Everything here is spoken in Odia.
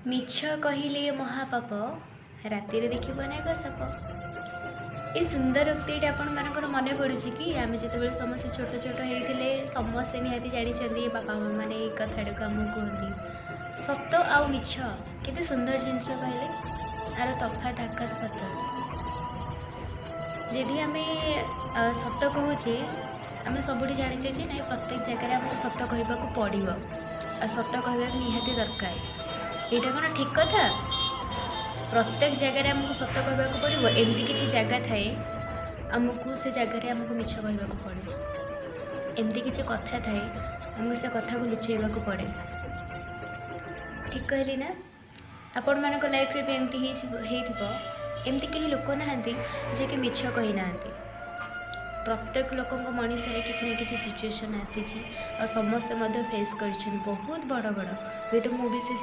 ମିଛ କହିଲେ ମହାପାପ ରାତିରେ ଦେଖିବ ନାଗ ସାପ। ଏ ସୁନ୍ଦର ଉକ୍ତିଟି ଆପଣମାନଙ୍କର ମନେ ପଡ଼ୁଛି କି? ଆମେ ଯେତେବେଳେ ସମସ୍ତେ ଛୋଟ ଛୋଟ ହେଇଥିଲେ ସମସ୍ତେ ନିହାତି ଜାଣିଛନ୍ତି ବାପା ମାଆ ମାନେ ଏଇ କଥାଟାକୁ ଆମକୁ କୁହନ୍ତି। ସତ ଆଉ ମିଛ କେତେ ସୁନ୍ଦର ଜିନିଷ କହିଲେ, ଆର ତଫାତ୍ ଆକାଶ ପାତାଳ। ଯଦି ଆମେ ସତ କହୁଛେ, ଆମେ ସବୁଠି ଜାଣିଛେ ଯେ ନାଇଁ ପ୍ରତ୍ୟେକ ଜାଗାରେ ଆମକୁ ସତ କହିବାକୁ ପଡ଼ିବ, ଆଉ ସତ କହିବା ନିହାତି ଦରକାର। ଏଇଟା କ'ଣ ଠିକ୍ କଥା? ପ୍ରତ୍ୟେକ ଜାଗାରେ ଆମକୁ ସତ କହିବାକୁ ପଡ଼ିବ? ଏମିତି କିଛି ଜାଗା ଥାଏ ଆମକୁ ସେ ଜାଗାରେ ଆମକୁ ମିଛ କହିବାକୁ ପଡ଼େ। ଏମିତି କିଛି କଥା ଥାଏ ଆମକୁ ସେ କଥାକୁ ଲୁଚେଇବାକୁ ପଡ଼େ। ଠିକ୍ କହିଲି ନା? ଆପଣମାନଙ୍କ ଲାଇଫ୍ରେ ବି ଏମିତି ହେଇଥିବ। ଏମିତି କେହି ଲୋକ ନାହାନ୍ତି ଯିଏକି ମିଛ କହିନାହାନ୍ତି। ପ୍ରତ୍ୟେକ ଲୋକଙ୍କ ମଣିଷରେ କିଛି ନା କିଛି ସିଚୁଏସନ୍ ଆସିଛି, ଆଉ ସମସ୍ତେ ମଧ୍ୟ ଫେସ୍ କରିଛନ୍ତି ବହୁତ ବଡ଼ ବଡ଼। ହୁଏତ ମୁଁ ବି ସେ